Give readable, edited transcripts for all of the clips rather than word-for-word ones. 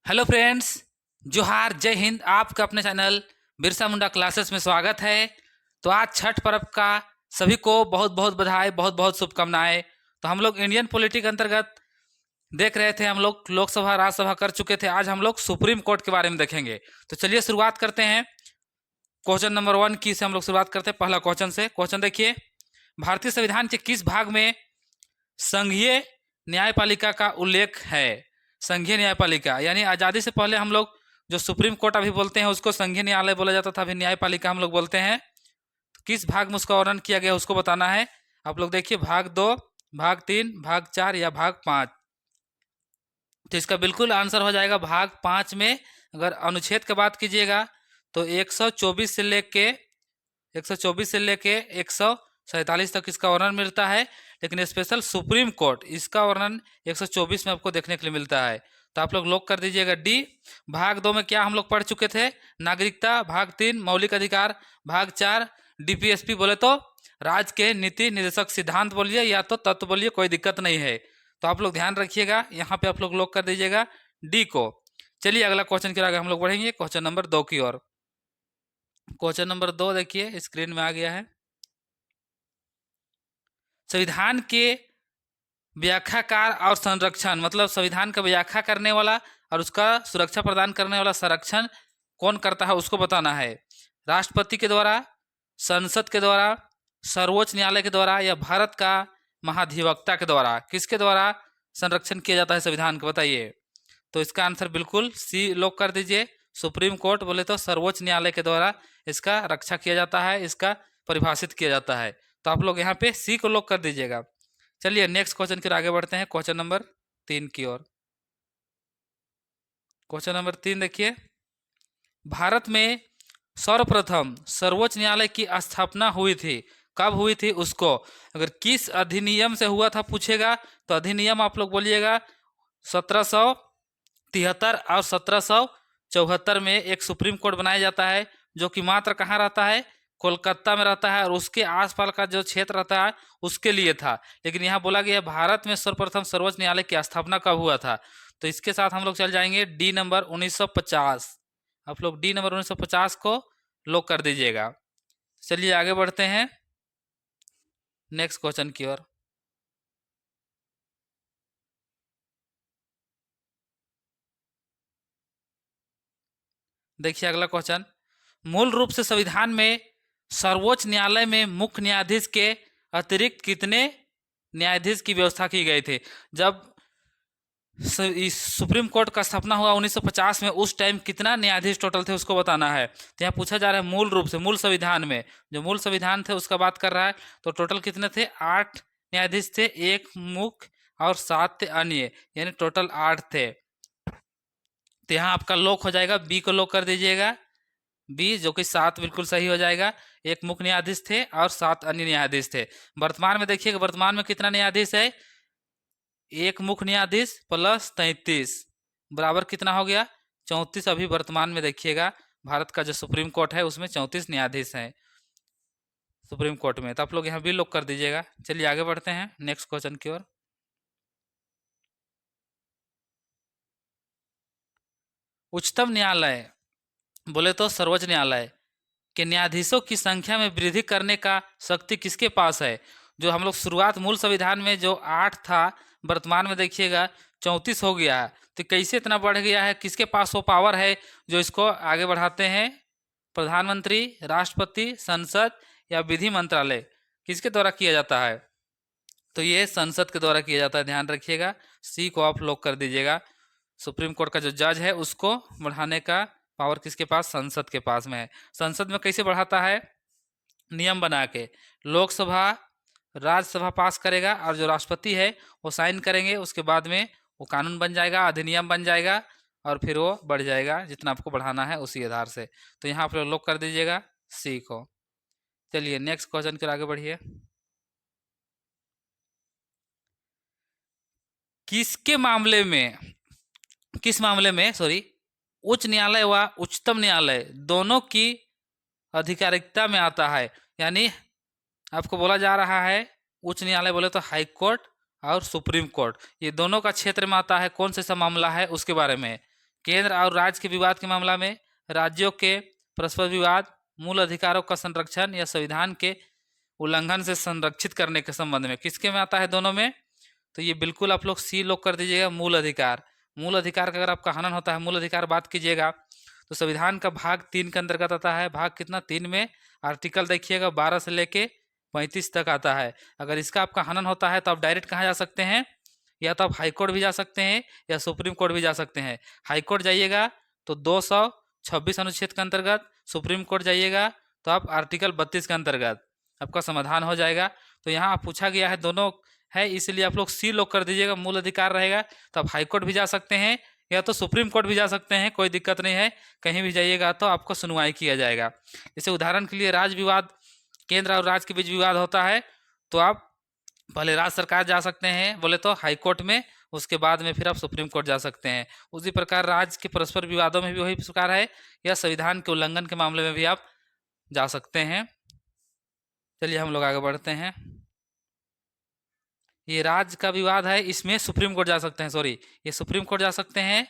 Hello friends, जोहार, जय हिंद। आपका अपने चैनल बिरसा मुंडा क्लासेस में स्वागत है। तो आज छठ पर्व का सभी को बहुत बहुत बधाई, बहुत बहुत शुभकामनाएं। तो हम लोग इंडियन पॉलिटिक अंतर्गत देख रहे थे, हम लोग लोकसभा राज्यसभा कर चुके थे। आज हम लोग सुप्रीम कोर्ट के बारे में देखेंगे। तो चलिए शुरुआत करते हैं। क्वेश्चन नंबर 1 की से हम लोग शुरुआत करते हैं। पहला क्वेश्चन से। क्वेश्चन देखिए, भारतीय संविधान के किस भाग में संघीय न्यायपालिका का उल्लेख है? संघीय न्यायपालिका यानी आज़ादी से पहले हम लोग जो सुप्रीम कोर्ट अभी बोलते हैं उसको संघीय न्यायालय बोला जाता था, अभी न्यायपालिका हम लोग बोलते हैं। तो किस भाग में उसका वर्णन किया गया उसको बताना है। आप लोग देखिए, भाग 2, भाग 3, भाग 4 या भाग 5। तो इसका बिल्कुल आंसर हो जाएगा भाग 5 में। अगर अनुच्छेद की बात कीजिएगा तो 124 से लेके 147 तक इसका वर्णन मिलता है। लेकिन स्पेशल सुप्रीम कोर्ट इसका वर्णन 124 में आपको देखने के लिए मिलता है। तो आप लोग लॉक कर दीजिएगा डी। भाग 2 में क्या हम लोग पढ़ चुके थे? नागरिकता। भाग 3 मौलिक अधिकार। भाग 4 डीपीएसपी बोले तो राज्य के नीति निर्देशक सिद्धांत बोलिए या तो तत्व बोलिए, कोई दिक्कत नहीं है। तो आप लोग ध्यान रखिएगा, यहाँ पे आप लोग लॉक कर दीजिएगा डी को। चलिए अगला क्वेश्चन के आगे हम लोग बढ़ेंगे, क्वेश्चन नंबर 2 की ओर। क्वेश्चन नंबर 2 देखिए स्क्रीन में आ गया है। संविधान के व्याख्याकार और संरक्षण, मतलब संविधान का व्याख्या करने वाला और उसका सुरक्षा प्रदान करने वाला संरक्षण कौन करता है उसको बताना है। राष्ट्रपति के द्वारा, संसद के द्वारा, सर्वोच्च न्यायालय के द्वारा या भारत का महाधिवक्ता के द्वारा? किसके द्वारा संरक्षण किया जाता है संविधान का, बताइए। तो इसका आंसर बिल्कुल सी लॉक कर दीजिए। सुप्रीम कोर्ट बोले तो सर्वोच्च न्यायालय के द्वारा इसका रक्षा किया जाता है, इसका परिभाषित किया जाता है। तो आप लोग यहाँ पे सी को लॉक कर दीजिएगा। चलिए नेक्स्ट क्वेश्चन की ओर आगे बढ़ते हैं, क्वेश्चन नंबर 3 की ओर। क्वेश्चन नंबर 3 देखिए, भारत में सर्वप्रथम सर्वोच्च न्यायालय की स्थापना हुई थी, कब हुई थी उसको? अगर किस अधिनियम से हुआ था पूछेगा तो अधिनियम आप लोग बोलिएगा 1773 और 1774 में एक सुप्रीम कोर्ट बनाया जाता है, जो कि मात्र कहाँ रहता है? कोलकाता में रहता है, और उसके आसपास का जो क्षेत्र रहता है उसके लिए था। लेकिन यहाँ बोला गया भारत में सर्वप्रथम सर्वोच्च न्यायालय की स्थापना कब हुआ था? तो इसके साथ हम लोग चल जाएंगे डी नंबर 1950। आप लोग डी नंबर 1950 को लॉक कर दीजिएगा। चलिए आगे बढ़ते हैं नेक्स्ट क्वेश्चन की ओर। देखिए अगला क्वेश्चन, मूल रूप से संविधान में सर्वोच्च न्यायालय में मुख्य न्यायाधीश के अतिरिक्त कितने न्यायाधीश की व्यवस्था की गई थी? जब इस सुप्रीम कोर्ट का स्थापना हुआ 1950 में, उस टाइम कितना न्यायाधीश टोटल थे उसको बताना है। तो यहाँ पूछा जा रहा है मूल रूप से, मूल संविधान में जो मूल संविधान थे उसका बात कर रहा है। तो टोटल कितने थे? 8 न्यायाधीश थे, एक मुख्य और 7 थे अन्य, यानी टोटल 8 थे। तो यहाँ आपका लॉक हो जाएगा, बी को लॉक कर दीजिएगा। बी जो कि 7 बिल्कुल सही हो जाएगा। एक मुख्य न्यायाधीश थे और 7 अन्य न्यायाधीश थे। वर्तमान में देखिएगा, वर्तमान में कितना न्यायाधीश है? एक मुख्य न्यायाधीश प्लस 33 बराबर कितना हो गया? 34। अभी वर्तमान में देखिएगा भारत का जो सुप्रीम कोर्ट है उसमें 34 न्यायाधीश हैं सुप्रीम कोर्ट में। तो आप लोग यहाँ भी लॉक कर दीजिएगा। चलिए आगे बढ़ते हैं नेक्स्ट क्वेश्चन की ओर। उच्चतम न्यायालय बोले तो सर्वोच्च न्यायालय के न्यायाधीशों की संख्या में वृद्धि करने का शक्ति किसके पास है? जो हम लोग शुरुआत मूल संविधान में जो 8 था, वर्तमान में देखिएगा 34 हो गया है। तो कैसे इतना बढ़ गया है? किसके पास वो पावर है जो इसको आगे बढ़ाते हैं? प्रधानमंत्री, राष्ट्रपति, संसद या विधि मंत्रालय? किसके द्वारा किया जाता है? तो ये संसद के द्वारा किया जाता है, ध्यान रखिएगा। सी को आप लॉक कर दीजिएगा। सुप्रीम कोर्ट का जो जज है उसको बढ़ाने का पावर किसके पास? संसद के पास में है। संसद में कैसे बढ़ाता है? नियम बना के लोकसभा, राज्यसभा पास करेगा और जो राष्ट्रपति है वो साइन करेंगे, उसके बाद में वो कानून बन जाएगा, अधिनियम बन जाएगा और फिर वो बढ़ जाएगा जितना आपको बढ़ाना है उसी आधार से। तो यहाँ आप लॉक कर दीजिएगा सी को। चलिए नेक्स्ट क्वेश्चन के आगे बढ़िए। किसके मामले में, किस मामले में सॉरी, उच्च न्यायालय व उच्चतम न्यायालय दोनों की अधिकारिकता में आता है? यानी आपको बोला जा रहा है उच्च न्यायालय बोले तो हाई कोर्ट और सुप्रीम कोर्ट, ये दोनों का क्षेत्र में आता है। कौन सा मामला है उसके बारे में? केंद्र और राज्य के विवाद के मामला में राज्यों के परस्पर विवाद, मूल अधिकारों का संरक्षण या संविधान के उल्लंघन से संरक्षित करने के संबंध में किसके में आता है दोनों में? तो ये बिल्कुल आप लोग सी लोग कर दीजिएगा, मूल अधिकार। मूल अधिकार का अगर आपका हनन होता है, मूल अधिकार बात कीजिएगा तो संविधान का भाग 3 के अंतर्गत आता है। भाग कितना? 3 में आर्टिकल देखिएगा 12 से लेके 35 तक आता है। अगर इसका आपका हनन होता है तो आप डायरेक्ट कहाँ जा सकते हैं? या तो आप हाई कोर्ट भी जा सकते हैं या सुप्रीम कोर्ट भी जा सकते हैं। हाई कोर्ट जाइएगा तो 226 अनुच्छेद के अंतर्गत, सुप्रीम कोर्ट जाइएगा तो आप आर्टिकल 32 के अंतर्गत आपका समाधान हो जाएगा। तो यहाँ पूछा गया है दोनों है, इसलिए आप लोग सी लोग कर दीजिएगा, मूल अधिकार रहेगा। तो आप हाई कोर्ट भी जा सकते हैं या तो सुप्रीम कोर्ट भी जा सकते हैं, कोई दिक्कत नहीं है। कहीं भी जाइएगा तो आपको सुनवाई किया जाएगा। जैसे उदाहरण के लिए राज्य विवाद, केंद्र और राज्य के बीच विवाद होता है तो आप पहले राज्य सरकार जा सकते हैं बोले तो हाई कोर्ट में, उसके बाद में फिर आप सुप्रीम कोर्ट जा सकते हैं। उसी प्रकार राज्य के परस्पर विवादों में भी वही प्रकार है, या संविधान के उल्लंघन के मामले में भी आप जा सकते हैं। चलिए हम लोग आगे बढ़ते हैं। ये राज्य का विवाद है, इसमें सुप्रीम कोर्ट जा सकते हैं, सॉरी ये सुप्रीम कोर्ट जा सकते हैं।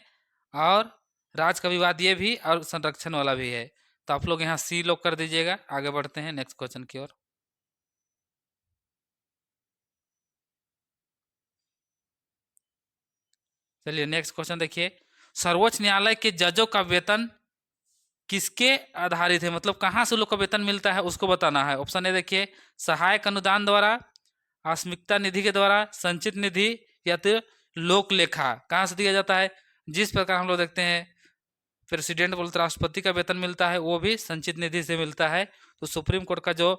और राज्य का विवाद ये भी और संरक्षण वाला भी है। तो आप लोग यहाँ सी लोग कर दीजिएगा। आगे बढ़ते हैं नेक्स्ट क्वेश्चन की ओर। चलिए नेक्स्ट क्वेश्चन देखिए, सर्वोच्च न्यायालय के जजों का वेतन किसके आधारित है? मतलब कहाँ से लोग का वेतन मिलता है उसको बताना है। ऑप्शन ए देखिए, सहायक अनुदान द्वारा, आस्मिकता निधि के द्वारा, संचित निधि, या तो लोक लेखा। कहाँ से दिया जाता है? जिस प्रकार हम लोग देखते हैं प्रेसिडेंट बोलते राष्ट्रपति का वेतन मिलता है, वो भी संचित निधि से मिलता है। तो सुप्रीम कोर्ट का जो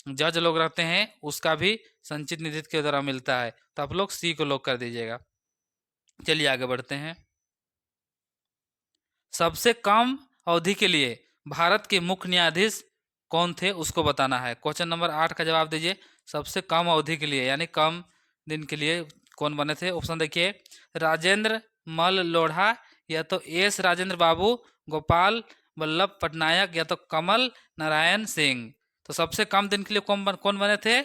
जज लोग रहते हैं उसका भी संचित निधि के द्वारा मिलता है। तो आप लोग सी को लोग कर दीजिएगा। चलिए आगे बढ़ते हैं। सबसे कम अवधि के लिए भारत के मुख्य न्यायाधीश कौन थे उसको बताना है। क्वेश्चन नंबर 8 का जवाब दीजिए। सबसे कम अवधि के लिए यानी कम दिन के लिए कौन बने थे? ऑप्शन देखिए, राजेंद्र मल लोढ़ा, या तो एस राजेंद्र बाबू, गोपाल वल्लभ पटनायक, या तो कमल नारायण सिंह। तो सबसे कम दिन के लिए कौन बने थे?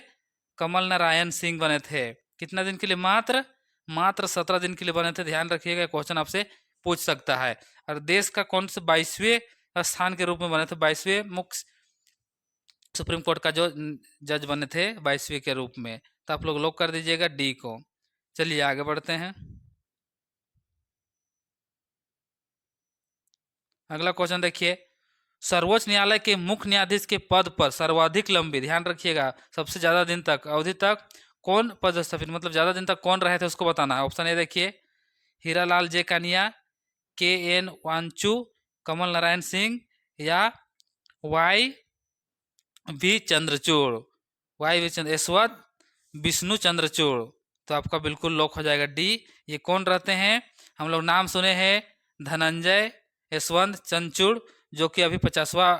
कमल नारायण सिंह बने थे। कितना दिन के लिए? मात्र 17 दिन के लिए बने थे। ध्यान रखिएगा, क्वेश्चन आपसे पूछ सकता है। और देश का कौन से 22वें स्थान के रूप में बने थे? 22वें मुख्य सुप्रीम कोर्ट का जो जज बने थे 22वें के रूप में। तो आप लोग लॉक कर दीजिएगा डी को। चलिए आगे बढ़ते हैं। अगला क्वेश्चन देखिए, सर्वोच्च न्यायालय के मुख्य न्यायाधीश के पद पर सर्वाधिक लंबी, ध्यान रखिएगा, सबसे ज्यादा दिन तक अवधि तक कौन पदस्थापित, मतलब ज्यादा दिन तक कौन रहे थे उसको बताना है। ऑप्शन ए देखिए, हीरालाल जे कानिया, के एन वांचू, कमल नारायण सिंह, या वाई वी चंद्रचूड़, यशवंत विष्णु चंद्रचूड़। तो आपका बिल्कुल लॉक हो जाएगा डी। ये कौन रहते हैं? हम लोग नाम सुने हैं, धनंजय यशवंत चंद्रचूड़, जो कि अभी 50वां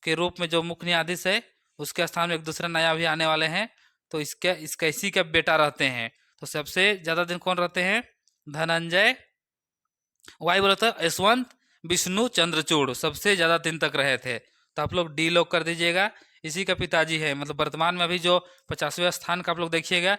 के रूप में जो मुख्य न्यायाधीश है उसके स्थान में एक दूसरा नया भी आने वाले हैं। तो इसका इसी का बेटा रहते हैं। तो सबसे ज्यादा दिन कौन रहते हैं? धनंजय, वाई बोला था यशवंत विष्णु चंद्रचूड़ सबसे ज्यादा दिन तक रहे थे। तो आप लोग डी लॉक कर दीजिएगा। इसी का पिताजी है, मतलब वर्तमान में अभी जो 50वें स्थान का आप लोग देखिएगा,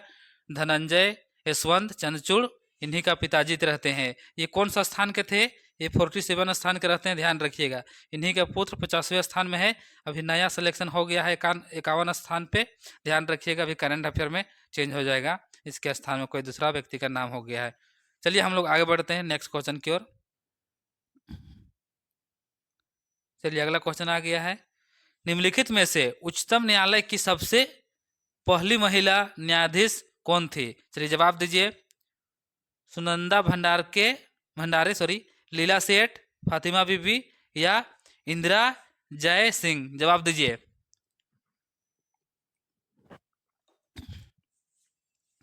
धनंजय यशवंत चंद्रचूड़, इन्हीं का पिताजी रहते हैं। ये कौन सा स्थान के थे? ये 47 स्थान के रहते हैं, ध्यान रखिएगा। इन्हीं का पुत्र 50वें स्थान में है। अभी नया सिलेक्शन हो गया है 51 स्थान पे, ध्यान रखिएगा। अभी करंट अफेयर में चेंज हो जाएगा, इसके स्थान में कोई दूसरा व्यक्ति का नाम हो गया है। चलिए हम लोग आगे बढ़ते हैं नेक्स्ट क्वेश्चन की ओर। चलिए अगला क्वेश्चन आ गया है, निम्नलिखित में से उच्चतम न्यायालय की सबसे पहली महिला न्यायाधीश कौन थी? चलिए जवाब दीजिए। सुनंदा भंडारे लीला सेठ, फातिमा बीबी, या इंदिरा जय सिंह। जवाब दीजिए।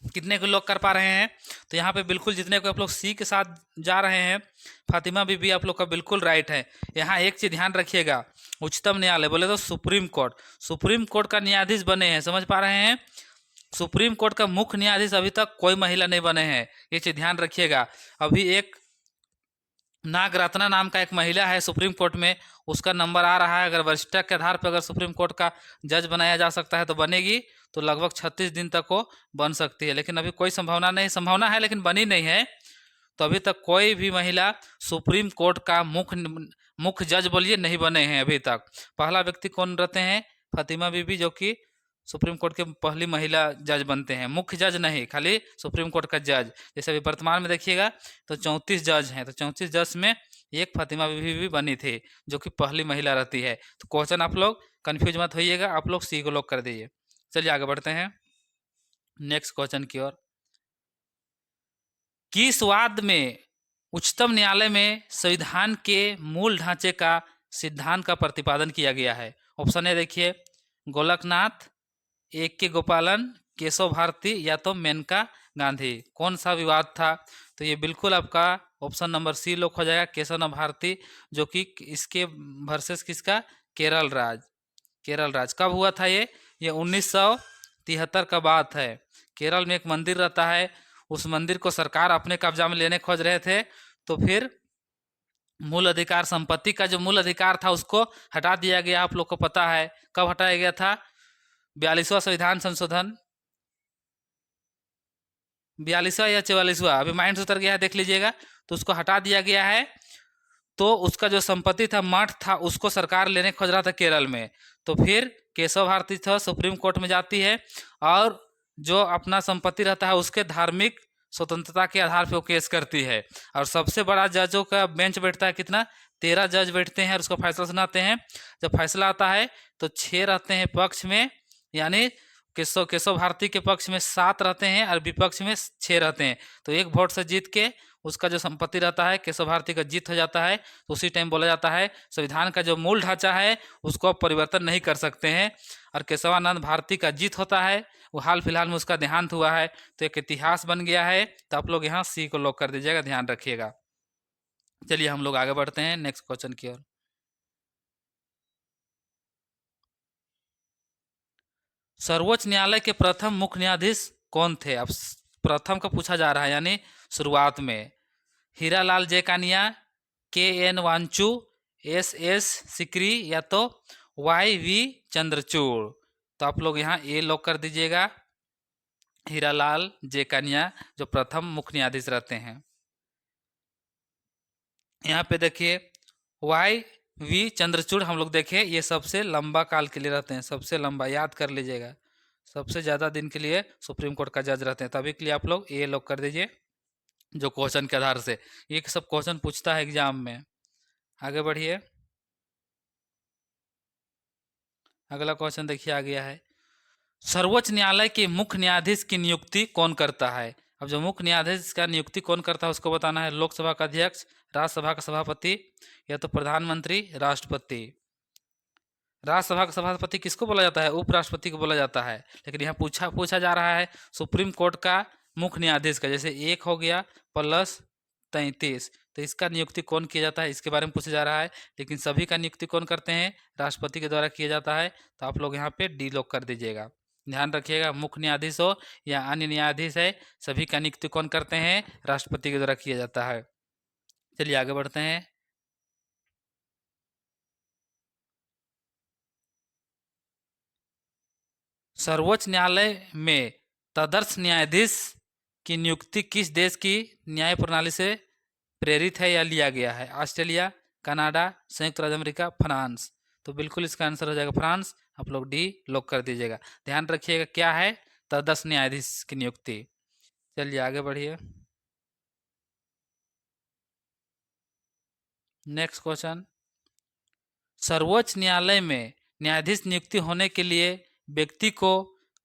कितने को लॉक कर पा रहे हैं? तो यहाँ पे बिल्कुल जितने को आप लोग सी के साथ जा रहे हैं, फातिमा बीबी आप लोग का बिल्कुल राइट है। यहाँ एक चीज ध्यान रखिएगा, उच्चतम न्यायालय बोले तो सुप्रीम कोर्ट का न्यायाधीश बने हैं, समझ पा रहे हैं? सुप्रीम कोर्ट का मुख्य न्यायाधीश अभी तक कोई महिला नहीं बने हैं, ये चीज ध्यान रखिएगा। अभी एक नागरत्ना नाम का एक महिला है सुप्रीम कोर्ट में, उसका नंबर आ रहा है। अगर वरिष्ठता के आधार पर अगर सुप्रीम कोर्ट का जज बनाया जा सकता है तो बनेगी, तो लगभग 36 दिन तक वो बन सकती है। लेकिन अभी कोई संभावना नहीं, संभावना है लेकिन बनी नहीं है। तो अभी तक कोई भी महिला सुप्रीम कोर्ट का मुख्य जज बोलिए नहीं बने हैं अभी तक। पहला व्यक्ति कौन रहते हैं? फातिमा बीबी, जो कि सुप्रीम कोर्ट के पहली महिला जज बनते हैं, मुख्य जज नहीं, खाली सुप्रीम कोर्ट का जज। जैसे अभी वर्तमान में देखिएगा तो 34 जज हैं, तो 34 जज में एक फातिमा बीबी भी बनी थी, जो कि पहली महिला रहती है। तो क्वेश्चन आप लोग कंफ्यूज मत होइएगा, आप लोग सी को लॉक कर दीजिए। चलिए आगे बढ़ते हैं नेक्स्ट क्वेश्चन की ओर। किस वाद में उच्चतम न्यायालय में संविधान के मूल ढांचे का सिद्धांत का प्रतिपादन किया गया है? ऑप्शन ए देखिए, गोलकनाथ, ए के गोपालन, केशव भारती या तो मेनका गांधी। कौन सा विवाद था? तो ये बिल्कुल आपका ऑप्शन नंबर सी लॉक हो जाएगा, केशव भारती, जो कि इसके वर्सेस किसका? केरल राज। केरल राज कब हुआ था? ये 1973 का बात है। केरल में एक मंदिर रहता है, उस मंदिर को सरकार अपने कब्जा में लेने खोज रहे थे, तो फिर मूल अधिकार, संपत्ति का जो मूल अधिकार था उसको हटा दिया गया। आप लोग को पता है कब हटाया गया था? 42वां संविधान संशोधन, 42वां या 44वां, अभी माइंड से उतर गया है, देख लीजिएगा। तो उसको हटा दिया गया है, तो उसका जो संपत्ति था, मठ था, उसको सरकार लेने खोज रहा था केरल में। तो फिर केशव भारती था सुप्रीम कोर्ट में जाती है, और जो अपना संपत्ति रहता है उसके धार्मिक स्वतंत्रता के आधार पर वो केस करती है। और सबसे बड़ा जजों का बेंच बैठता है, कितना? 13 जज बैठते हैं और उसको फैसला सुनाते हैं। जब फैसला आता है तो 6 रहते हैं पक्ष में, यानी केशव भारती के पक्ष में 7 रहते हैं और विपक्ष में 6 रहते हैं। तो एक वोट से जीत के उसका जो संपत्ति रहता है केशव भारती का जीत हो जाता है। तो उसी टाइम बोला जाता है संविधान का जो मूल ढांचा है उसको आप परिवर्तन नहीं कर सकते हैं। और केशवानंद भारती का जीत होता है, वो हाल फिलहाल में उसका देहांत हुआ है, तो एक इतिहास बन गया है। तो आप लोग यहाँ सी को लॉक कर दीजिएगा, ध्यान रखिएगा। चलिए हम लोग आगे बढ़ते हैं नेक्स्ट क्वेश्चन की ओर। सर्वोच्च न्यायालय के प्रथम मुख्य न्यायाधीश कौन थे? अब प्रथम का पूछा जा रहा है, यानी शुरुआत में। Hiralal Jaykania, K N Wanchoo, S S Sikri या तो वाई वी चंद्रचूड़। तो आप लोग यहाँ ए लॉक कर दीजिएगा, हीरालाल जयकानिया जो प्रथम मुख्य न्यायाधीश रहते हैं। यहाँ पे देखिए वाई वी चंद्रचूड़, हम लोग देखें ये सबसे लंबा काल के लिए रहते हैं, सबसे लंबा, याद कर लीजिएगा, सबसे ज़्यादा दिन के लिए सुप्रीम कोर्ट का जज रहते हैं। तभी के लिए आप लोग ए लॉक कर दीजिए, जो क्वेश्चन के आधार से ये सब क्वेश्चन पूछता है एग्जाम में। आगे बढ़िए, अगला क्वेश्चन देखिए आ गया है, सर्वोच्च न्यायालय के मुख्य न्यायाधीश की नियुक्ति कौन करता है? अब जो मुख्य न्यायाधीश का नियुक्ति कौन करता है उसको बताना है। लोकसभा का अध्यक्ष, राज्यसभा का सभापति या तो प्रधानमंत्री, राष्ट्रपति। राज्यसभा का सभापति किसको बोला जाता है? उपराष्ट्रपति को बोला जाता है। लेकिन यहाँ पूछा जा रहा है सुप्रीम कोर्ट का मुख्य न्यायाधीश का, जैसे 1 हो गया प्लस 33, तो इसका नियुक्ति कौन किया जाता है इसके बारे में पूछा जा रहा है। लेकिन सभी का नियुक्ति कौन करते हैं? राष्ट्रपति के द्वारा किया जाता है। तो आप लोग यहाँ पे डी लॉक कर दीजिएगा, ध्यान रखिएगा, मुख्य न्यायाधीश हो या अन्य न्यायाधीश है, सभी का नियुक्ति कौन करते हैं? राष्ट्रपति के द्वारा किया जाता है। चलिए आगे बढ़ते हैं। सर्वोच्च न्यायालय में तदर्थ न्यायाधीश की नियुक्ति किस देश की न्याय प्रणाली से प्रेरित है या लिया गया है? ऑस्ट्रेलिया, कनाडा, संयुक्त राज्य अमेरिका, फ्रांस। तो बिल्कुल इसका आंसर हो जाएगा फ्रांस। आप लोग डी लॉक कर दीजिएगा, ध्यान रखिएगा क्या है? तदर्थ न्यायाधीश की नियुक्ति। चलिए आगे बढ़िए, नेक्स्ट क्वेश्चन, सर्वोच्च न्यायालय में न्यायाधीश नियुक्ति होने के लिए व्यक्ति को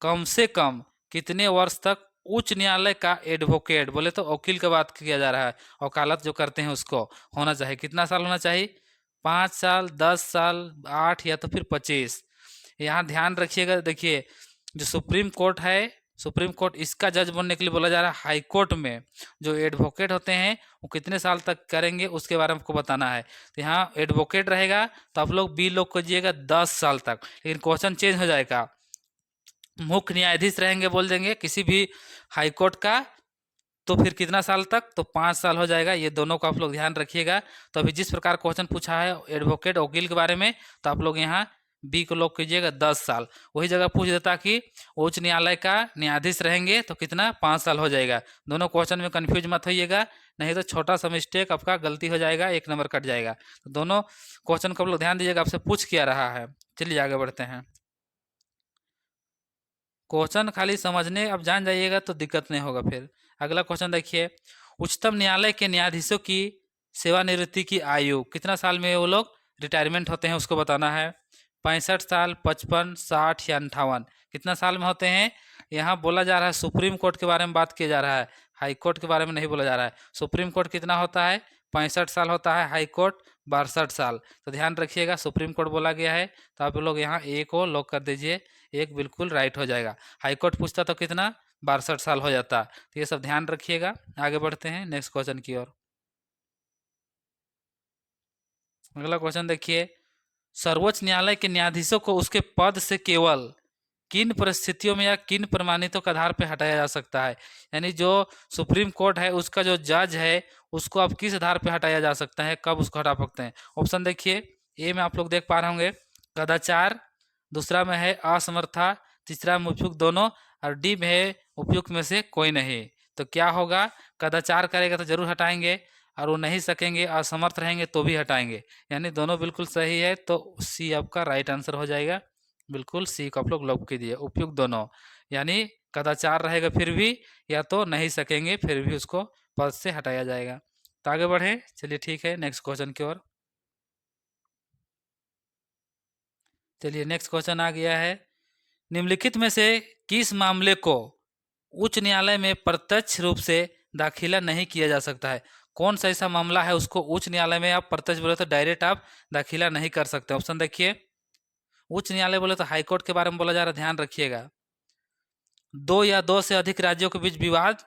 कम से कम कितने वर्ष तक उच्च न्यायालय का एडवोकेट, बोले तो वकील का बात किया जा रहा है, वकालत जो करते हैं उसको होना चाहिए। कितना साल होना चाहिए? 5 साल, 10 साल, 8 या तो फिर 25। यहाँ ध्यान रखिएगा, देखिए जो सुप्रीम कोर्ट है, सुप्रीम कोर्ट इसका जज बनने के लिए बोला जा रहा है। हाई कोर्ट में जो एडवोकेट होते हैं वो कितने साल तक करेंगे उसके बारे में आपको बताना है। तो यहाँ एडवोकेट रहेगा तो आप लोग बी लोग कीजिएगा 10 साल तक। लेकिन क्वेश्चन चेंज हो जाएगा, मुख्य न्यायाधीश रहेंगे बोल देंगे किसी भी हाई कोर्ट का, तो फिर कितना साल तक? तो 5 साल हो जाएगा। ये दोनों को आप लोग ध्यान रखिएगा। तो अभी जिस प्रकार क्वेश्चन पूछा है एडवोकेट वकील के बारे में, तो आप लोग यहाँ बी को लॉक कीजिएगा 10 साल। वही जगह पूछ देता कि उच्च न्यायालय का न्यायाधीश रहेंगे तो कितना, 5 साल हो जाएगा। दोनों क्वेश्चन में कंफ्यूज मत होइएगा, नहीं तो छोटा सा मिस्टेक आपका गलती हो जाएगा, 1 नंबर कट जाएगा। तो दोनों क्वेश्चन को आप लोग ध्यान दीजिएगा, आपसे पूछ क्या रहा है। चलिए आगे बढ़ते हैं। क्वेश्चन खाली समझने अब जान जाइएगा तो दिक्कत नहीं होगा फिर। अगला क्वेश्चन देखिए, उच्चतम न्यायालय के न्यायाधीशों की सेवानिवृत्ति की आयु कितना साल में वो लोग रिटायरमेंट होते हैं, उसको बताना है। 65 साल, 55, 60 या 58, कितना साल में होते हैं। यहाँ बोला जा रहा है सुप्रीम कोर्ट के बारे में बात किया जा रहा है, हाई कोर्ट के बारे में नहीं बोला जा रहा है। सुप्रीम कोर्ट कितना होता है, 65 साल होता है, हाई कोर्ट 62 साल। तो ध्यान रखिएगा, सुप्रीम कोर्ट बोला गया है, तो आप लोग यहाँ ए को लॉक कर दीजिए, एक बिल्कुल राइट हो जाएगा। हाई कोर्ट पूछता तो कितना, 62 साल हो जाता। तो ये सब ध्यान रखिएगा। आगे बढ़ते हैं नेक्स्ट क्वेश्चन की ओर। अगला क्वेश्चन देखिए, सर्वोच्च न्यायालय के न्यायाधीशों को उसके पद से केवल किन परिस्थितियों में या किन प्रमाणितों के आधार पर हटाया जा सकता है। यानी जो सुप्रीम कोर्ट है उसका जो जज है उसको आप किस आधार पर हटाया जा सकता है, कब उसको हटा सकते हैं। ऑप्शन देखिए, ए में आप लोग देख पा रहे होंगे कदाचार, दूसरा में है असमर्था, तीसरा में उपयुक्त दोनों, और डी में है उपयुक्त में से कोई नहीं। तो क्या होगा, कदाचार करेगा तो जरूर हटाएंगे, और वो नहीं सकेंगे, असमर्थ रहेंगे तो भी हटाएंगे। यानी दोनों बिल्कुल सही है, तो सी आपका राइट आंसर हो जाएगा। बिल्कुल सी को आप लोग लॉक कीजिए, उपयुक्त दोनों। यानी कदाचार रहेगा फिर भी, या तो नहीं सकेंगे फिर भी उसको पद से हटाया जाएगा। तो आगे बढ़े, चलिए ठीक है नेक्स्ट क्वेश्चन की ओर। चलिए नेक्स्ट क्वेश्चन आ गया है, निम्नलिखित में से किस मामले को उच्च न्यायालय में प्रत्यक्ष रूप से दाखिला नहीं किया जा सकता है। कौन सा ऐसा मामला है उसको उच्च न्यायालय में आप प्रत्यक्ष बोले तो डायरेक्ट आप दाखिला नहीं कर सकते। ऑप्शन देखिए, उच्च न्यायालय बोले तो हाई कोर्ट के बारे में बोला जा रहा है, ध्यान रखिएगा। दो या दो से अधिक राज्यों के बीच विवाद,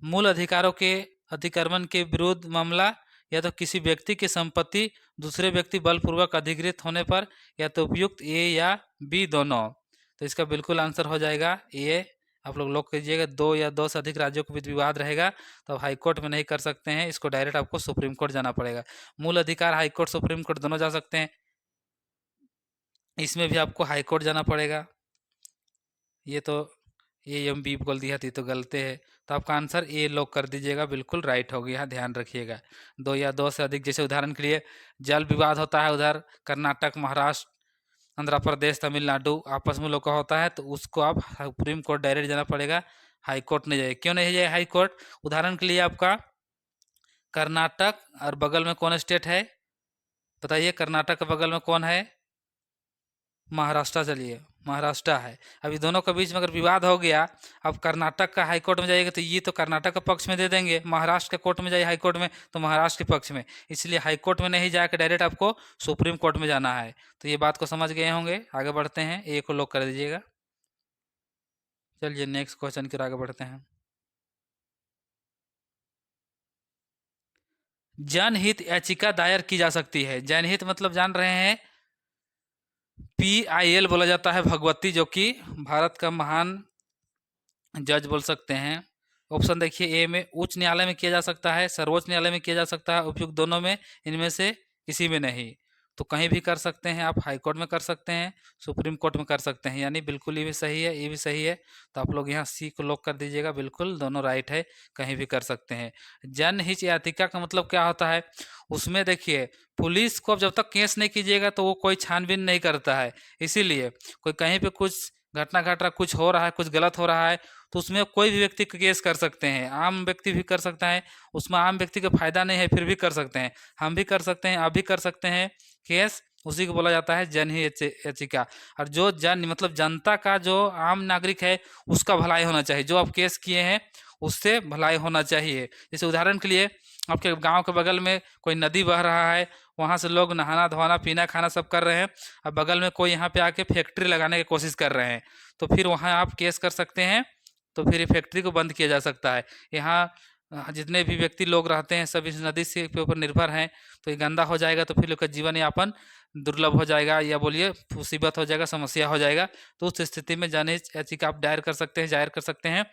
मूल अधिकारों के अतिक्रमण के विरुद्ध मामला, या तो किसी व्यक्ति की संपत्ति दूसरे व्यक्ति बलपूर्वक अधिकृत होने पर, या तो उपयुक्त ए या बी दोनों। तो इसका बिल्कुल आंसर हो जाएगा ए। आप लोग लॉक कीजिएगा, दो या दो से अधिक राज्यों के बीच विवाद रहेगा तो हाई कोर्ट में नहीं कर सकते हैं, इसको डायरेक्ट आपको सुप्रीम कोर्ट जाना पड़ेगा। मूल अधिकार हाई कोर्ट सुप्रीम कोर्ट दोनों जा सकते हैं, इसमें भी आपको हाई कोर्ट जाना पड़ेगा। ये तो ए एम बी बोल दिया थी तो गलत है, तो आपका आंसर ए लॉक कर दीजिएगा, बिल्कुल राइट हो गया। ध्यान रखिएगा, दो या दो से अधिक, जैसे उदाहरण के लिए जल विवाद होता है, उधर कर्नाटक, महाराष्ट्र, आंध्र प्रदेश, तमिलनाडु आपस में लोग का होता है, तो उसको आप सुप्रीम कोर्ट डायरेक्ट जाना पड़ेगा, हाई कोर्ट नहीं जाए। क्यों नहीं जाए हाई कोर्ट, उदाहरण के लिए आपका कर्नाटक और बगल में कौन स्टेट है बताइए, कर्नाटक के बगल में कौन है, महाराष्ट्र। चलिए महाराष्ट्र है। अभी दोनों के बीच में अगर विवाद हो गया, अब कर्नाटक का हाई कोर्ट में जाएगा तो ये तो कर्नाटक के पक्ष में दे देंगे, महाराष्ट्र के कोर्ट में जाइए हाई कोर्ट में तो महाराष्ट्र के पक्ष में, इसलिए हाई कोर्ट में नहीं जाकर डायरेक्ट आपको सुप्रीम कोर्ट में जाना है। तो ये बात को समझ गए होंगे। आगे बढ़ते हैं, ए को लॉक कर दीजिएगा। चलिए नेक्स्ट क्वेश्चन की ओर आगे बढ़ते हैं। जनहित याचिका दायर की जा सकती है। जनहित मतलब जान रहे हैं, PIL बोला जाता है भगवती, जो कि भारत का महान जज बोल सकते हैं। ऑप्शन देखिए, ए में उच्च न्यायालय में किया जा सकता है, सर्वोच्च न्यायालय में किया जा सकता है, उपयुक्त दोनों में, इनमें से किसी में नहीं। तो कहीं भी कर सकते हैं आप, हाई कोर्ट में कर सकते हैं, सुप्रीम कोर्ट में कर सकते हैं, यानी बिल्कुल ये भी सही है, ये भी सही है। तो आप लोग यहाँ सी को लॉक कर दीजिएगा, बिल्कुल दोनों राइट है, कहीं भी कर सकते हैं। जनहित याचिका का मतलब क्या होता है, उसमें देखिए पुलिस को अब जब तक केस नहीं कीजिएगा तो वो कोई छानबीन नहीं करता है, इसीलिए कोई कहीं पे कुछ घटना घट रहा, कुछ हो रहा है, कुछ गलत हो रहा है, तो उसमें कोई भी व्यक्ति केस कर सकते हैं, आम व्यक्ति भी कर सकता है, उसमें आम व्यक्ति का फायदा नहीं है फिर भी कर सकते हैं, हम भी कर सकते हैं, आप भी कर सकते हैं केस, उसी को बोला जाता है जनहित याचिका। और जो जन मतलब जनता का, जो आम नागरिक है उसका भलाई होना चाहिए, जो आप केस किए हैं उससे भलाई होना चाहिए। जैसे उदाहरण के लिए आपके गांव के बगल में कोई नदी बह रहा है, वहां से लोग नहाना धोना पीना खाना सब कर रहे हैं, और बगल में कोई यहाँ पे आके फैक्ट्री लगाने की कोशिश कर रहे हैं, तो फिर वहाँ आप केस कर सकते हैं, तो फिर ये फैक्ट्री को बंद किया जा सकता है। यहाँ जितने भी व्यक्ति लोग रहते हैं सब इस नदी से के ऊपर निर्भर हैं, तो ये गंदा हो जाएगा तो फिर लोग का जीवन यापन दुर्लभ हो जाएगा, या बोलिए मुसीबत हो जाएगा, समस्या हो जाएगा। तो उस स्थिति में जनहित याचिका आप दायर कर सकते हैं, जाहिर कर सकते हैं,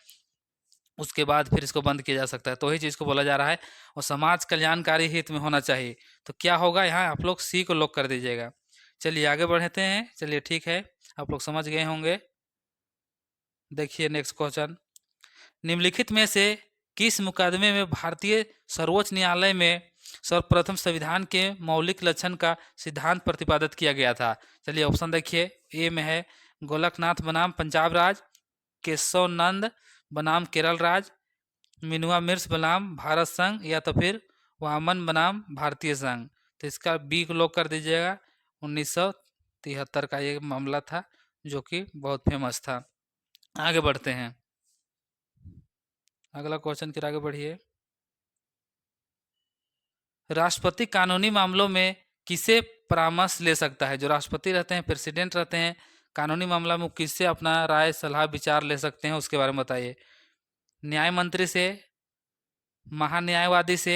उसके बाद फिर इसको बंद किया जा सकता है। तो वही चीज़ को बोला जा रहा है, और समाज कल्याणकारी हित में होना चाहिए। तो क्या होगा, यहाँ आप लोग सी को लॉक कर दीजिएगा। चलिए आगे बढ़ते हैं। चलिए ठीक है, आप लोग समझ गए होंगे। देखिए नेक्स्ट क्वेश्चन, निम्नलिखित में से किस मुकदमे में भारतीय सर्वोच्च न्यायालय में सर्वप्रथम संविधान के मौलिक लक्षण का सिद्धांत प्रतिपादित किया गया था? चलिए ऑप्शन देखिए, ए में है गोलकनाथ बनाम पंजाब राज, केशव नंद बनाम केरल राज, मिनुआ मिर्स बनाम भारत संघ, या तो फिर वामन बनाम भारतीय संघ। तो इसका बी को लॉक कर दीजिएगा। 1973 का ये मामला था जो कि बहुत फेमस था। आगे बढ़ते हैं, अगला क्वेश्चन की आगे बढ़िए। राष्ट्रपति कानूनी मामलों में किसे परामर्श ले सकता है? जो राष्ट्रपति रहते हैं, प्रेसिडेंट रहते हैं, कानूनी मामला में किससे अपना राय सलाह विचार ले सकते हैं, उसके बारे में बताइए। न्याय मंत्री से, महान्यायवादी से,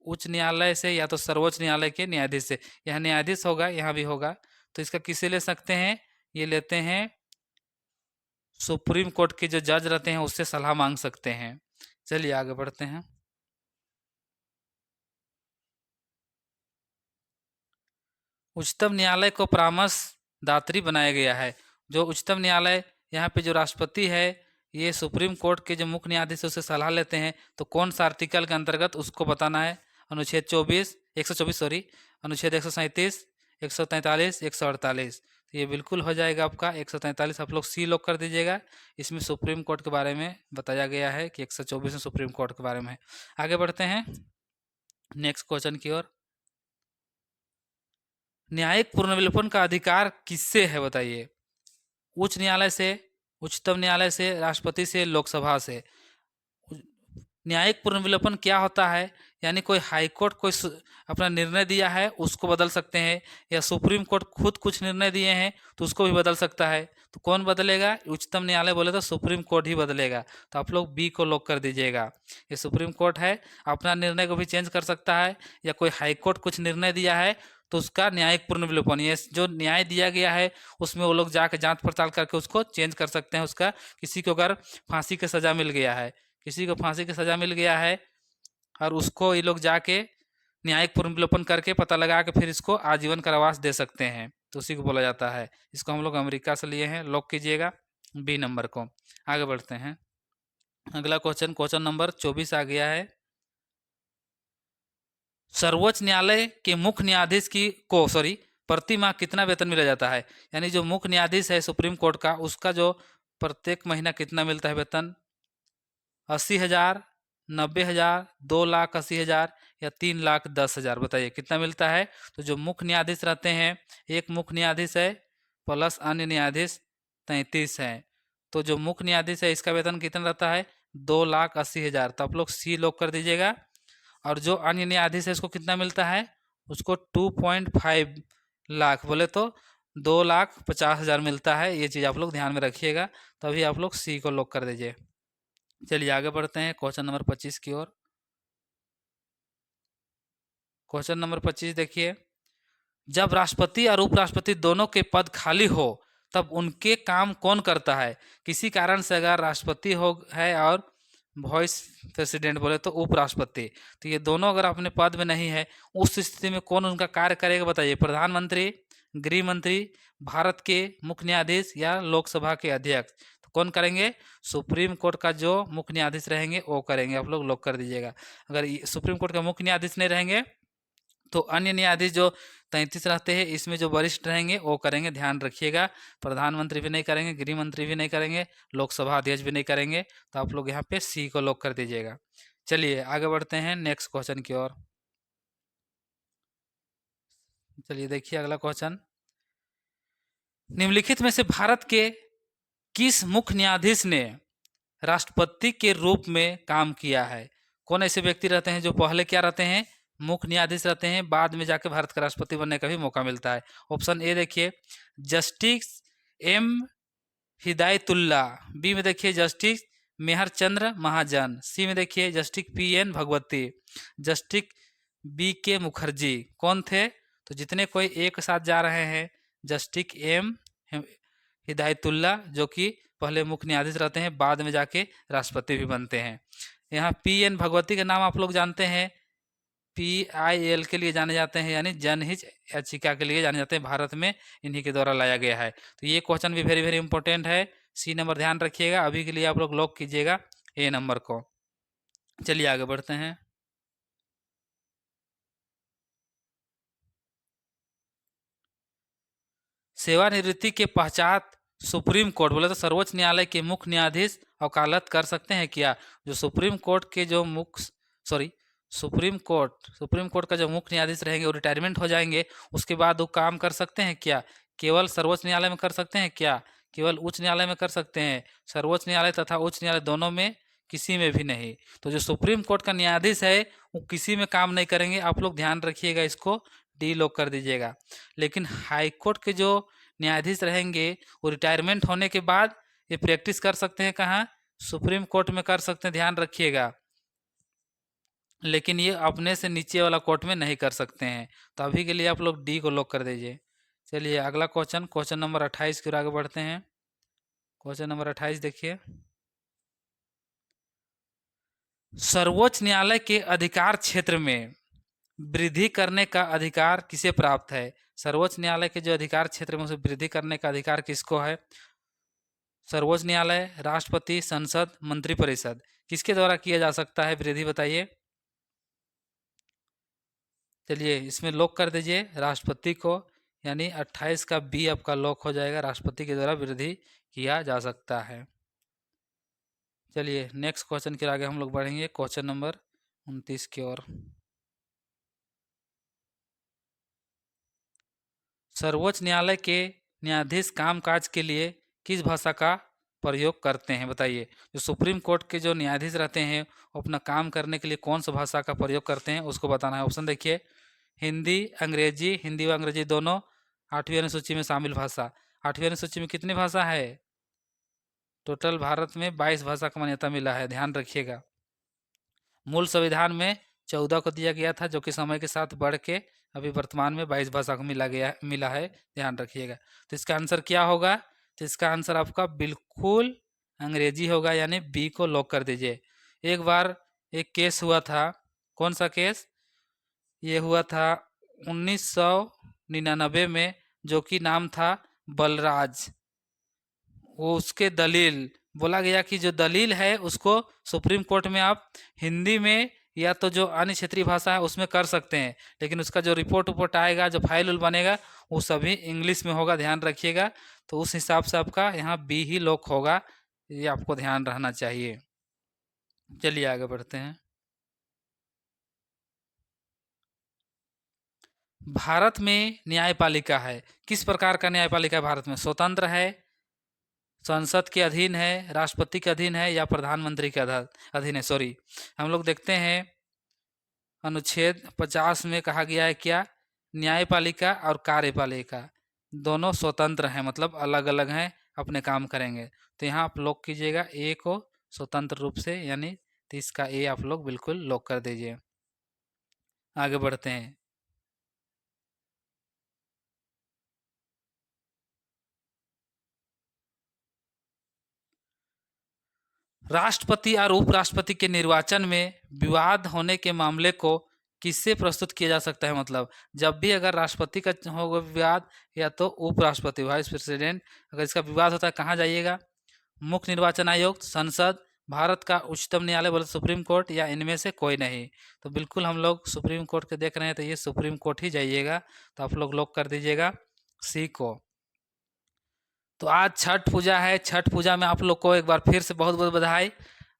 उच्च न्यायालय से, या तो सर्वोच्च न्यायालय के न्यायाधीश से। यहाँ न्यायाधीश होगा, यहाँ भी होगा। तो इसका किससे ले सकते हैं? ये लेते हैं सुप्रीम कोर्ट के जो जज रहते हैं उससे सलाह मांग सकते हैं। चलिए आगे बढ़ते हैं। उच्चतम न्यायालय को परामर्शदात्री बनाया गया है। जो उच्चतम न्यायालय, यहाँ पे जो राष्ट्रपति है, ये सुप्रीम कोर्ट के जो मुख्य न्यायाधीश उससे सलाह लेते हैं। तो कौन सा आर्टिकल के अंतर्गत उसको बताना है? अनुच्छेद 124 सॉरी, अनुच्छेद 137, 143, 148। तो ये बिल्कुल हो जाएगा आपका 143। आप लोग सी लॉक कर दीजिएगा। इसमें सुप्रीम कोर्ट के बारे में बताया गया है कि 124 में सुप्रीम कोर्ट के बारे में है। आगे बढ़ते हैं नेक्स्ट क्वेश्चन की ओर। न्यायिक पुनर्विलोपन का अधिकार किससे है बताइए? उच्च न्यायालय से, उच्चतम न्यायालय से, राष्ट्रपति से, लोकसभा से। न्यायिक पुनर्विलोपन क्या होता है? यानी कोई हाई कोर्ट कोई अपना निर्णय दिया है उसको बदल सकते हैं, या सुप्रीम कोर्ट खुद कुछ निर्णय दिए हैं तो उसको भी बदल सकता है। तो कौन बदलेगा? उच्चतम न्यायालय बोले तो सुप्रीम कोर्ट ही बदलेगा। तो आप लोग बी को लॉक कर दीजिएगा। ये सुप्रीम कोर्ट है, अपना निर्णय को भी चेंज कर सकता है, या कोई हाई कोर्ट कुछ निर्णय दिया है तो उसका न्यायिक पुनर्विलोपन, ये जो न्याय दिया गया है उसमें वो लोग जाकर जांच पड़ताल करके उसको चेंज कर सकते हैं। उसका किसी को अगर फांसी की सजा मिल गया है, किसी को फांसी की सजा मिल गया है और उसको ये लोग जाके न्यायिक पुनर्विलोपन करके पता लगा के फिर इसको आजीवन कारावास दे सकते हैं। तो उसी को बोला जाता है। इसको हम लोग अमेरिका से लिए हैं, लॉक कीजिएगा बी नंबर को। आगे बढ़ते हैं, अगला क्वेश्चन, क्वेश्चन नंबर 24 आ गया है। सर्वोच्च न्यायालय के मुख्य न्यायाधीश की को प्रति माह कितना वेतन मिला जाता है? यानी जो मुख्य न्यायाधीश है सुप्रीम कोर्ट का, उसका जो प्रत्येक महीना कितना मिलता है वेतन? 80,000, 90,000, 2,80,000 या 3,10,000? बताइए कितना मिलता है? तो जो मुख्य न्यायाधीश रहते हैं, एक मुख्य न्यायाधीश है प्लस अन्य न्यायाधीश 33 है। तो जो मुख्य न्यायाधीश है इसका वेतन कितना रहता है? 2,80,000। तो आप लोग सी लॉक कर दीजिएगा। और जो अन्य न्यायाधीश है उसको कितना मिलता है? उसको 2.5 लाख, बोले तो 2,50,000 मिलता है। ये चीज़ आप लोग ध्यान में रखिएगा। तभी आप लोग सी को लॉक कर दीजिए। चलिए आगे बढ़ते हैं क्वेश्चन नंबर 25 की ओर। क्वेश्चन नंबर 25 देखिए, जब राष्ट्रपति और उपराष्ट्रपति दोनों के पद खाली हो तब उनके काम कौन करता है? किसी कारण से अगर राष्ट्रपति हो है और वाइस प्रेसिडेंट बोले तो उपराष्ट्रपति, तो ये दोनों अगर अपने पद में नहीं है, उस स्थिति में कौन उनका कार्य करेगा बताइए? प्रधानमंत्री, गृह मंत्री, भारत के मुख्य न्यायाधीश या लोकसभा के अध्यक्ष? तो कौन करेंगे? सुप्रीम कोर्ट का जो मुख्य न्यायाधीश रहेंगे वो करेंगे। आप लोग लॉक कर दीजिएगा। अगर सुप्रीम कोर्ट का मुख्य न्यायाधीश नहीं रहेंगे तो अन्य न्यायाधीश जो 33 रहते हैं इसमें जो वरिष्ठ रहेंगे वो करेंगे। ध्यान रखिएगा, प्रधानमंत्री भी नहीं करेंगे, गृह मंत्री भी नहीं करेंगे, लोकसभा अध्यक्ष भी नहीं करेंगे। तो आप लोग यहाँ पे सी को लॉक कर दीजिएगा। चलिए आगे बढ़ते हैं नेक्स्ट क्वेश्चन की ओर। चलिए देखिए अगला क्वेश्चन, निम्नलिखित में से भारत के किस मुख्य न्यायाधीश ने राष्ट्रपति के रूप में काम किया है? कौन ऐसे व्यक्ति रहते हैं जो पहले क्या रहते हैं? मुख्य न्यायाधीश रहते हैं, बाद में जाके भारत का राष्ट्रपति बनने का भी मौका मिलता है। ऑप्शन ए देखिए, जस्टिस एम हिदायतुल्ला, बी में देखिए जस्टिस मेहर चंद्र महाजन, सी में देखिए justice PN Bhagwati, justice BK Mukherjee. कौन थे? तो जितने कोई एक साथ जा रहे हैं, जस्टिस एम हिदायतुल्ला जो कि पहले मुख्य न्यायाधीश रहते हैं, बाद में जाके राष्ट्रपति भी बनते हैं। यहाँ PN भगवती का नाम आप लोग जानते हैं। PIL के लिए जाने जाते हैं, यानी जनहित याचिका के लिए जाने जाते हैं, भारत में इन्हीं के द्वारा लाया गया है। तो ये क्वेश्चन भी वेरी वेरी इंपॉर्टेंट है, सी नंबर ध्यान रखिएगा। अभी के लिए आप लोग लॉक कीजिएगा ए नंबर को। चलिए आगे बढ़ते हैं। सेवानिवृत्ति के पश्चात सुप्रीम कोर्ट, बोले तो सर्वोच्च न्यायालय के मुख्य न्यायाधीश वकालत कर सकते हैं क्या? जो सुप्रीम कोर्ट के जो सुप्रीम कोर्ट का जो मुख्य न्यायाधीश रहेंगे वो रिटायरमेंट हो जाएंगे, उसके बाद वो काम कर सकते हैं क्या? केवल सर्वोच्च न्यायालय में कर सकते हैं क्या? केवल उच्च न्यायालय में कर सकते हैं? सर्वोच्च न्यायालय तथा उच्च न्यायालय दोनों में किसी में भी नहीं। तो जो सुप्रीम कोर्ट का न्यायाधीश है वो किसी में काम नहीं करेंगे, आप लोग ध्यान रखिएगा, इसको डी लॉक कर दीजिएगा। लेकिन हाई कोर्ट के जो न्यायाधीश रहेंगे वो रिटायरमेंट होने के बाद ये प्रैक्टिस कर सकते हैं, कहाँ? सुप्रीम कोर्ट में कर सकते हैं, ध्यान रखिएगा। लेकिन ये अपने से नीचे वाला कोर्ट में नहीं कर सकते हैं। तो अभी के लिए आप लोग डी को लॉक कर दीजिए। चलिए अगला क्वेश्चन नंबर 28 की ओर आगे बढ़ते हैं। क्वेश्चन नंबर 28 देखिए, सर्वोच्च न्यायालय के अधिकार क्षेत्र में वृद्धि करने का अधिकार किसे प्राप्त है? सर्वोच्च न्यायालय के जो अधिकार क्षेत्र में उसे वृद्धि करने का अधिकार किसको है? सर्वोच्च न्यायालय, राष्ट्रपति, संसद, मंत्रिपरिषद, किसके द्वारा किया जा सकता है वृद्धि, बताइए। चलिए इसमें लॉक कर दीजिए राष्ट्रपति को, यानी 28 का बी आपका लॉक हो जाएगा, राष्ट्रपति के द्वारा वृद्धि किया जा सकता है। चलिए नेक्स्ट क्वेश्चन के आगे हम लोग बढ़ेंगे, क्वेश्चन नंबर 29 की ओर। सर्वोच्च न्यायालय के न्यायाधीश कामकाज के लिए किस भाषा का प्रयोग करते हैं, बताइए। जो सुप्रीम कोर्ट के जो न्यायाधीश रहते हैं वो अपना काम करने के लिए कौन सा भाषा का प्रयोग करते हैं उसको बताना है। ऑप्शन देखिए, हिंदी, अंग्रेजी, हिंदी व अंग्रेजी दोनों 8वीं अनुसूची में शामिल भाषा। 8वीं अनुसूची में कितनी भाषा है? टोटल भारत में 22 भाषा का मान्यता मिला है, ध्यान रखिएगा। मूल संविधान में 14 को दिया गया था, जो कि समय के साथ बढ़ के अभी वर्तमान में 22 भाषा को मिला है, ध्यान रखिएगा। तो इसका आंसर क्या होगा? तो इसका आंसर आपका बिल्कुल अंग्रेजी होगा, यानी बी को लॉक कर दीजिए। एक बार एक केस हुआ था, कौन सा केस? ये हुआ था 1999 में, जो कि नाम था बलराज। वो उसके दलील बोला गया कि जो दलील है उसको सुप्रीम कोर्ट में आप हिंदी में या तो जो अन्य क्षेत्रीय भाषा है उसमें कर सकते हैं, लेकिन उसका जो रिपोर्ट आएगा, जो फाइल उल बनेगा, वो सभी इंग्लिश में होगा, ध्यान रखिएगा। तो उस हिसाब से आपका यहाँ बी ही लॉक होगा, ये आपको ध्यान रहना चाहिए। चलिए आगे बढ़ते हैं। भारत में न्यायपालिका है, किस प्रकार का न्यायपालिका है भारत में? स्वतंत्र है, संसद के अधीन है, राष्ट्रपति के अधीन है, या प्रधानमंत्री के अधीन है? सॉरी, हम लोग देखते हैं अनुच्छेद 50 में कहा गया है क्या? न्यायपालिका और कार्यपालिका दोनों स्वतंत्र हैं, मतलब अलग अलग हैं, अपने काम करेंगे। तो यहाँ आप लॉक कीजिएगा ए को स्वतंत्र रूप से, यानी तो इसका ए आप लोग बिल्कुल लॉक कर दीजिए। आगे बढ़ते हैं। राष्ट्रपति और उपराष्ट्रपति के निर्वाचन में विवाद होने के मामले को किससे प्रस्तुत किया जा सकता है? मतलब जब भी अगर राष्ट्रपति का होगा विवाद या तो उपराष्ट्रपति वाइस प्रेसिडेंट, अगर इसका विवाद होता है कहाँ जाइएगा? मुख्य निर्वाचन आयोग, संसद, भारत का उच्चतम न्यायालय बोले सुप्रीम कोर्ट, या इनमें से कोई नहीं। तो बिल्कुल हम लोग सुप्रीम कोर्ट के देख रहे हैं, तो ये सुप्रीम कोर्ट ही जाइएगा। तो आप लोग लॉक कर दीजिएगा सी को। तो आज छठ पूजा है, छठ पूजा में आप लोग को एक बार फिर से बहुत बहुत बधाई।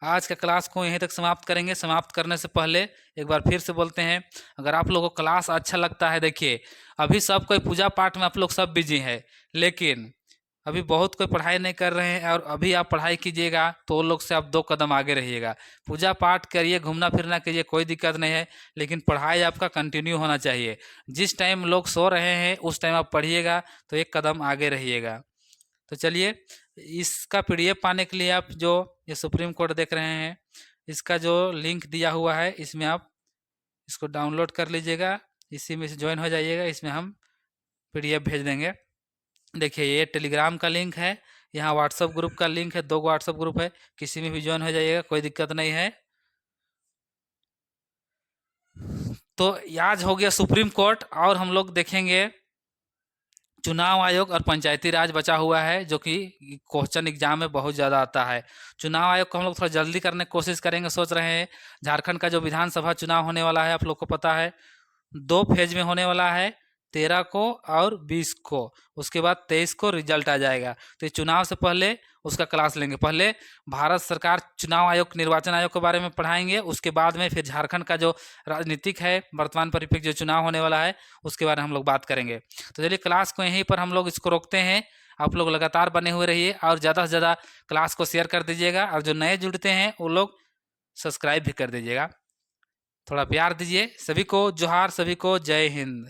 आज का क्लास को यहीं तक समाप्त करेंगे। समाप्त करने से पहले एक बार फिर से बोलते हैं, अगर आप लोगों को क्लास अच्छा लगता है, देखिए अभी सब कोई पूजा पाठ में आप लोग सब बिजी है, लेकिन अभी बहुत कोई पढ़ाई नहीं कर रहे हैं, और अभी आप पढ़ाई कीजिएगा तो वो लोग से आप 2 कदम आगे रहिएगा। पूजा पाठ करिए, घूमना फिरना कीजिए, कोई दिक्कत नहीं है, लेकिन पढ़ाई आपका कंटिन्यू होना चाहिए। जिस टाइम लोग सो रहे हैं उस टाइम आप पढ़िएगा, तो 1 कदम आगे रहिएगा। तो चलिए, इसका पीडीएफ पाने के लिए आप जो ये सुप्रीम कोर्ट देख रहे हैं, इसका जो लिंक दिया हुआ है इसमें आप इसको डाउनलोड कर लीजिएगा, इसी में से ज्वाइन हो जाइएगा। इसमें हम पीडीएफ भेज देंगे। देखिए ये टेलीग्राम का लिंक है, यहाँ व्हाट्सअप ग्रुप का लिंक है, 2 व्हाट्सअप ग्रुप है, किसी में भी ज्वाइन हो जाइएगा, कोई दिक्कत नहीं है। तो आज हो गया सुप्रीम कोर्ट, और हम लोग देखेंगे चुनाव आयोग और पंचायती राज बचा हुआ है, जो कि क्वेश्चन एग्जाम में बहुत ज़्यादा आता है। चुनाव आयोग को हम लोग थोड़ा जल्दी करने की कोशिश करेंगे, सोच रहे हैं। झारखंड का जो विधानसभा चुनाव होने वाला है, आप लोग को पता है 2 फेज में होने वाला है, 13 को और 20 को। उसके बाद 23 को रिजल्ट आ जाएगा। तो ये चुनाव से पहले उसका क्लास लेंगे। पहले भारत सरकार चुनाव आयोग, निर्वाचन आयोग के बारे में पढ़ाएंगे, उसके बाद में फिर झारखंड का जो राजनीतिक है, वर्तमान परिप्रेक्ष्य जो चुनाव होने वाला है, उसके बारे में हम लोग बात करेंगे। तो चलिए क्लास को यहीं पर हम लोग इसको रोकते हैं। आप लोग लगातार बने हुए रहिए और ज़्यादा से ज़्यादा क्लास को शेयर कर दीजिएगा, और जो नए जुड़ते हैं वो लोग सब्सक्राइब भी कर दीजिएगा। थोड़ा प्यार दीजिए। सभी को जोहार, सभी को जय हिंद।